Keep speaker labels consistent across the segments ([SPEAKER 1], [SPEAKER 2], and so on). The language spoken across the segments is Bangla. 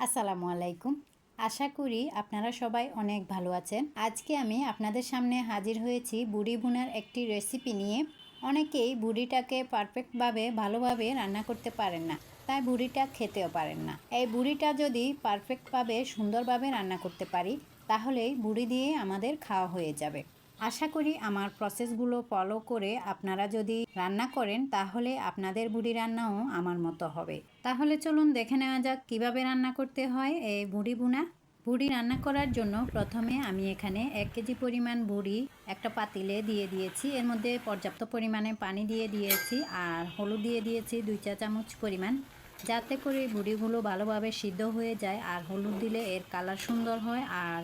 [SPEAKER 1] আসসালামু আলাইকুম। আশা করি আপনারা সবাই অনেক ভালো আছেন। আজকে আমি আপনাদের সামনে হাজির হয়েছি বুড়ি ভুনার একটি রেসিপি নিয়ে। অনেকেই বুড়িটাকে পারফেক্টভাবে ভালোভাবে রান্না করতে পারেন না, তাই বুড়িটা খেতেও পারেন না। এই বুড়িটা যদি পারফেক্টভাবে সুন্দরভাবে রান্না করতে পারি, তাহলেই বুড়ি দিয়ে আমাদের খাওয়া হয়ে যাবে। আশা করি আমার প্রসেসগুলো ফলো করে আপনারা যদি রান্না করেন, তাহলে আপনাদের বুড়ি রান্নাও আমার মতো হবে। তাহলে চলুন দেখে নেওয়া যাক কিভাবে রান্না করতে হয় এই বুড়ি ভুনা। বুড়ি রান্না করার জন্য প্রথমে আমি এখানে 1 কেজি পরিমাণ বুড়ি একটা পাতিলে দিয়ে দিয়েছি। এর মধ্যে পর্যাপ্ত পরিমাণে পানি দিয়ে দিয়েছি আর হলুদ দিয়ে দিয়েছি 2 চা চামচ পরিমাণ, যাতে করে বুড়িগুলো ভালোভাবে সিদ্ধ হয়ে যায়। আর হলুদ দিলে এর কালার সুন্দর হয় আর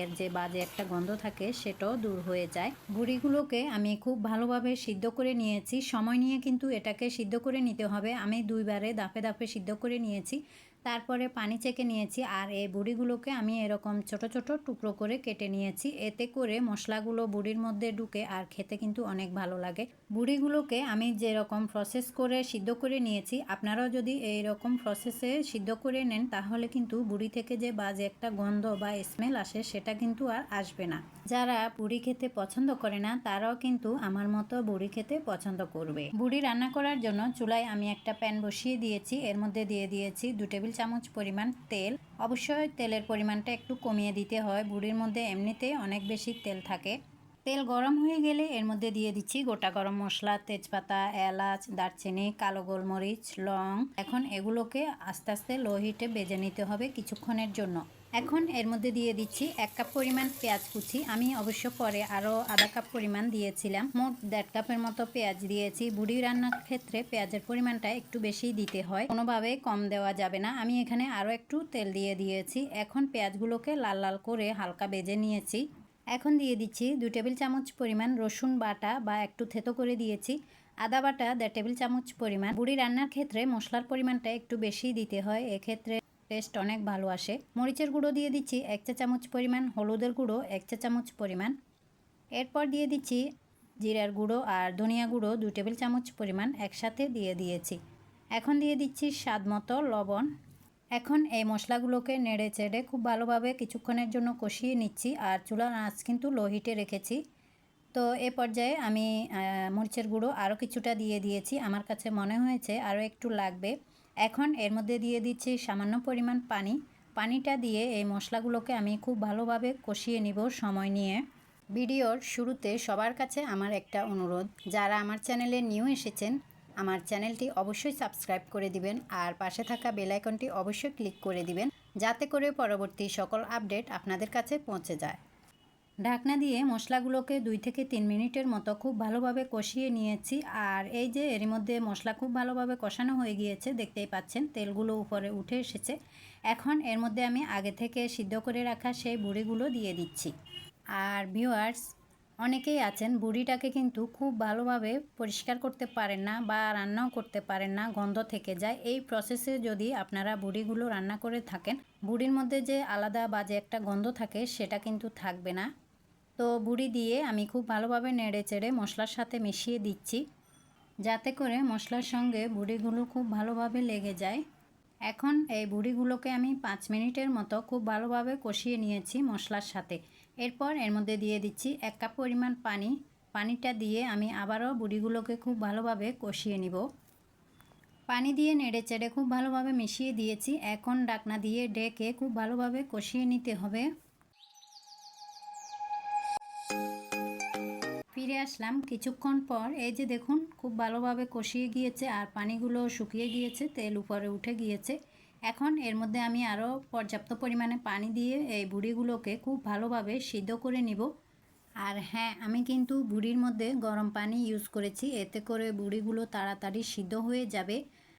[SPEAKER 1] এর যে বাজে একটা গন্ধ থাকে সেটাও দূর হয়ে যায়। বুড়িগুলোকে আমি খুব ভালোভাবে সিদ্ধ করে নিয়েছি। সময় নিয়ে কিন্তু এটাকে সিদ্ধ করে নিতে হবে। আমি 2 বারে দাপে দাপে সিদ্ধ করে নিয়েছি, তারপরে পানি ছেঁকে নিয়েছি। আর এই বুড়িগুলোকে আমি এরকম ছোট ছোট টুকরো করে কেটে নিয়েছি। এতে করে মশলাগুলো বুড়ির মধ্যে ঢুকে আর খেতে কিন্তু অনেক ভালো লাগে। বুড়িগুলোকে আমি যেরকম প্রসেস করে সিদ্ধ করে নিয়েছি, আপনারাও যদি এইরকম প্রসেসে সিদ্ধ করে নেন, তাহলে কিন্তু বুড়ি থেকে যে বাজে একটা গন্ধ বা স্মেল আসে সেটা কিন্তু আর আসবে না। যারা বুড়ি খেতে পছন্দ করে না, তারাও কিন্তু আমার মতো বুড়ি খেতে পছন্দ করবে। বুড়ি রান্না করার জন্য চুলায় আমি একটা প্যান বসিয়ে দিয়েছি। এর মধ্যে দিয়ে দিয়েছি 2 টেবিল চামচ পরিমাণ তেল। অবশ্যই তেলের পরিমাণটা একটু কমিয়ে দিতে হয়, বুড়ির মধ্যে এমনিতেই অনেক বেশি তেল থাকে। তেল গরম হয়ে গেলে এর মধ্যে দিয়ে দিচ্ছি গোটা গরম মশলা, তেজপাতা, এলাচ, দারচিনি, কালো গোলমরিচ, লং। এখন এগুলোকে আস্তে আস্তে লো হিটে ভেজে নিতে হবে কিছুক্ষণের জন্য। এখন এর মধ্যে দিয়ে দিচ্ছি 1 কাপ পরিমাণ পেঁয়াজ কুচি। আমি অবশ্য পরে আরও আধা কাপ পরিমাণ দিয়েছিলাম। মোট 1.5 কাপের মতো পেঁয়াজ দিয়েছি। বুড়ি রান্নার ক্ষেত্রে পেঁয়াজের পরিমাণটা একটু বেশি দিতে হয়, কোনোভাবেই কম দেওয়া যাবে না। আমি এখানে আরও একটু তেল দিয়ে দিয়েছি। এখন পেঁয়াজগুলোকে লাল লাল করে হালকা ভেজে নিয়েছি। এখন দিয়ে দিচ্ছি 2 টেবিল চামচ পরিমাণ রসুন বাটা বা একটু থেতো করে দিয়েছি। আদা বাটা 1.5 টেবিল চামচ পরিমাণ। বুড়ি রান্নার ক্ষেত্রে মশলার পরিমাণটা একটু বেশি দিতে হয়, এক্ষেত্রে টেস্ট অনেক ভালো আসে। মরিচের গুঁড়ো দিয়ে দিচ্ছি 1 চা চামচ পরিমাণ, হলুদের গুঁড়ো 1 চা চামচ পরিমাণ। এরপর দিয়ে দিচ্ছি জিরার গুঁড়ো আর ধনিয়া গুঁড়ো 2 টেবিল চামচ পরিমাণ একসাথে দিয়ে দিয়েছি। এখন দিয়ে দিচ্ছি স্বাদ মতো লবণ। এখন এই মশলাগুলোকে নেড়ে চেড়ে খুব ভালোভাবে কিছুক্ষণের জন্য কষিয়ে নিচ্ছি। আর চুলার আঁচ কিন্তু লো হিটে রেখেছি। তো এ পর্যায়ে আমি মরিচের গুঁড়ো আরও কিছুটা দিয়ে দিয়েছি। আমার কাছে মনে হয়েছে আরও একটু লাগবে। এখন এর মধ্যে দিয়ে দিচ্ছি সামান্য পরিমাণ পানি। পানিটা দিয়ে এই মশলাগুলোকে আমি খুব ভালোভাবে কষিয়ে নিব সময় নিয়ে। ভিডিওর শুরুতে সবার কাছে আমার একটা অনুরোধ, যারা আমার চ্যানেলে নিউ এসেছেন, আমার চ্যানেলটি অবশ্যই সাবস্ক্রাইব করে দিবেন আর পাশে থাকা বেল আইকনটি অবশ্যই ক্লিক করে দিবেন, যাতে করে পরবর্তী সকল আপডেট আপনাদের কাছে পৌঁছে যায়। ঢাকনা দিয়ে মশলাগুলোকে 2 থেকে 3 মিনিটের মতো খুব ভালোভাবে কষিয়ে নিয়েছি। আর এই যে এর মধ্যে মশলা খুব ভালোভাবে কষানো হয়ে গিয়েছে, দেখতেই পাচ্ছেন তেলগুলো উপরে উঠে এসেছে। এখন এর মধ্যে আমি আগে থেকে সিদ্ধ করে রাখা সেই বুড়িগুলো দিয়ে দিচ্ছি। আর ভিউয়ার্স, অনেকেই আছেন বুড়িটাকে কিন্তু খুব ভালোভাবে পরিষ্কার করতে পারেন না বা রান্নাও করতে পারেন না, গন্ধ থেকে যায়। এই প্রসেসে যদি আপনারা বুড়িগুলো রান্না করে থাকেন, বুড়ির মধ্যে যে আলাদা বাজে একটা গন্ধ থাকে সেটা কিন্তু থাকবে না। তো বুড়ি দিয়ে আমি খুব ভালোভাবে নেড়ে চেড়ে মশলার সাথে মিশিয়ে দিচ্ছি, যাতে করে মশলার সঙ্গে বুড়িগুলো খুব ভালোভাবে লেগে যায়। এখন এই বুড়িগুলোকে আমি 5 মিনিটের মতো খুব ভালোভাবে কষিয়ে নিয়েছি মশলার সাথে। এরপর এর মধ্যে দিয়ে দিচ্ছি 1 কাপ পরিমাণ পানি। পানিটা দিয়ে আমি আবারও বুড়িগুলোকে খুব ভালোভাবে কষিয়ে নিব। পানি দিয়ে নেড়ে চেড়ে খুব ভালোভাবে মিশিয়ে দিয়েছি। এখন ঢাকনা দিয়ে ঢেকে খুব ভালোভাবে কষিয়ে নিতে হবে। ফিরে আসলাম কিছুক্ষণ পর। এই যে দেখুন খুব ভালোভাবে কষিয়ে গিয়েছে আর পানিগুলো শুকিয়ে গিয়েছে, তেল উপরে উঠে গিয়েছে। এখন এর মধ্যে আমি আরও পর্যাপ্ত পরিমাণে পানি দিয়ে এই বুড়িগুলোকে খুব ভালোভাবে সিদ্ধ করে নিব। আর হ্যাঁ, আমি কিন্তু বুড়ির মধ্যে গরম পানি ইউজ করেছি, এতে করে বুড়িগুলো তাড়াতাড়ি সিদ্ধ হয়ে যাবে।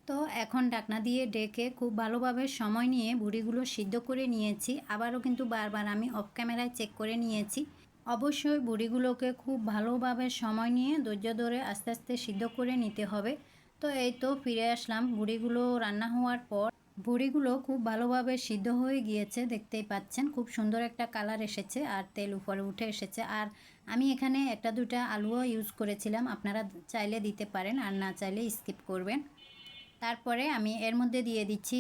[SPEAKER 1] তো এখন ঢাকনা দিয়ে ঢেকে খুব ভালোভাবে সময় নিয়ে বুড়িগুলো সিদ্ধ করে নিয়েছি। আবারও কিন্তু বারবার আমি অফ ক্যামেরায় চেক করে নিয়েছি। অবশ্যই বুড়িগুলোকে খুব ভালোভাবে সময় নিয়ে ধৈর্য ধরে আস্তে আস্তে সিদ্ধ করে নিতে হবে। তো এই তো ফিরে আসলাম বুড়িগুলো রান্না হওয়ার পর। বুড়িগুলো খুব ভালোভাবে সিদ্ধ হয়ে গিয়েছে, দেখতেই পাচ্ছেন খুব সুন্দর একটা কালার এসেছে আর তেল উপরে উঠে এসেছে। আর আমি এখানে একটা দুটা আলুও ইউজ করেছিলাম, আপনারা চাইলে দিতে পারেন আর না চাইলে স্কিপ করবেন। তারপরে আমি এর মধ্যে দিয়ে দিচ্ছি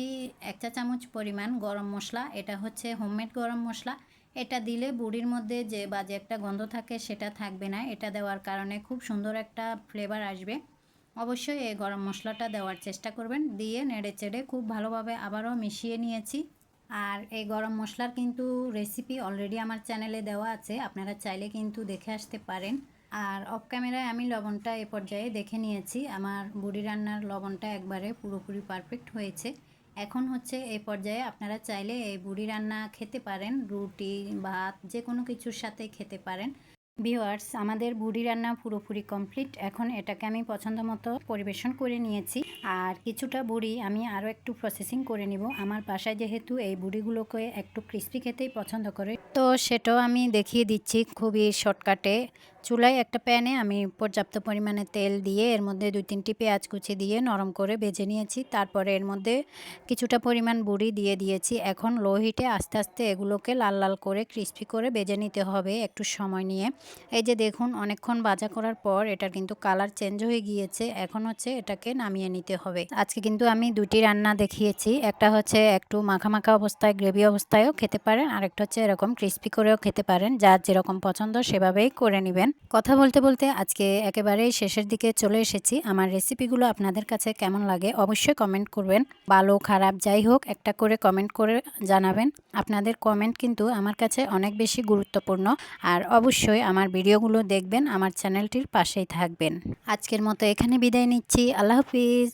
[SPEAKER 1] 1 চা চামচ পরিমাণ গরম মশলা। এটা হচ্ছে হোমমেড গরম মশলা। এটা দিলে বুড়ির মধ্যে যে বাজে একটা গন্ধ থাকে সেটা থাকবে না। এটা দেওয়ার কারণে খুব সুন্দর একটা ফ্লেভার আসবে। অবশ্যই এই গরম মশলাটা দেওয়ার চেষ্টা করবেন। দিয়ে নেড়েচেড়ে খুব ভালোভাবে আবারও মিশিয়ে নিয়েছি। আর এই গরম মশলার কিন্তু রেসিপি অলরেডি আমার চ্যানেলে দেওয়া আছে, আপনারা চাইলে কিন্তু দেখে আসতে পারেন। আর অফ ক্যামেরায় আমি লবণটা এ পর্যায়ে দেখে নিয়েছি, আমার বুড়ি রান্নার লবণটা একবারে পুরোপুরি পারফেক্ট হয়েছে। এখন হচ্ছে এই পর্যায়ে আপনারা চাইলে এই বুড়ি রান্না খেতে পারেন, রুটি ভাত যে কোনো কিছুর সাথে খেতে পারেন। ভিউয়ার্স, আমাদের বুড়ি রান্না পুরোপুরি কমপ্লিট। এখন এটাকে আমি পছন্দ মতো পরিবেশন করে নিয়েছি। আর কিছুটা বুড়ি আমি আরও একটু প্রসেসিং করে নিব। আমার বাসায় যেহেতু এই বুড়িগুলোকে একটু ক্রিস্পি খেতেই পছন্দ করে, তো সেটাও আমি দেখিয়ে দিচ্ছি খুবই শর্টকাটে। চুলায় একটা প্যানে আমি পর্যাপ্ত পরিমাণে তেল দিয়ে এর মধ্যে 2-3টি পেঁয়াজ কুচি দিয়ে নরম করে ভেজে নিয়েছি। তারপরে এর মধ্যে কিছুটা পরিমাণ বুড়ি দিয়ে দিয়েছি। এখন লো হিটে আস্তে আস্তে এগুলোকে লাল লাল করে ক্রিস্পি করে ভেজে নিতে হবে একটু সময় নিয়ে। এই যে দেখুন, অনেকক্ষণ ভাজা করার পর এটার কিন্তু কালার চেঞ্জ হয়ে গিয়েছে। এখন হচ্ছে এটাকে নামিয়ে নিতে হবে। আজকে কিন্তু আমি 2টি রান্না দেখিয়েছি। একটা হচ্ছে একটু মাখা মাখা অবস্থায়, গ্রেভি অবস্থায়ও খেতে পারেন, আরেকটা হচ্ছে এরকম ক্রিস্পি করেও খেতে পারেন। যার যেরকম পছন্দ সেভাবেই করে নেবেন। কথা বলতে বলতে আজকে একেবারেই শেষের দিকে চলে এসেছি। আমার রেসিপিগুলো আপনাদের কাছে কেমন লাগে অবশ্যই কমেন্ট করবেন। ভালো খারাপ যাই হোক একটা করে কমেন্ট করে জানাবেন। আপনাদের কমেন্ট কিন্তু আমার কাছে অনেক বেশি গুরুত্বপূর্ণ। আর অবশ্যই আমার ভিডিওগুলো দেখবেন, আমার চ্যানেলটির পাশেই থাকবেন। আজকের মতো এখানে বিদায় নিচ্ছি। আল্লাহ হাফিজ।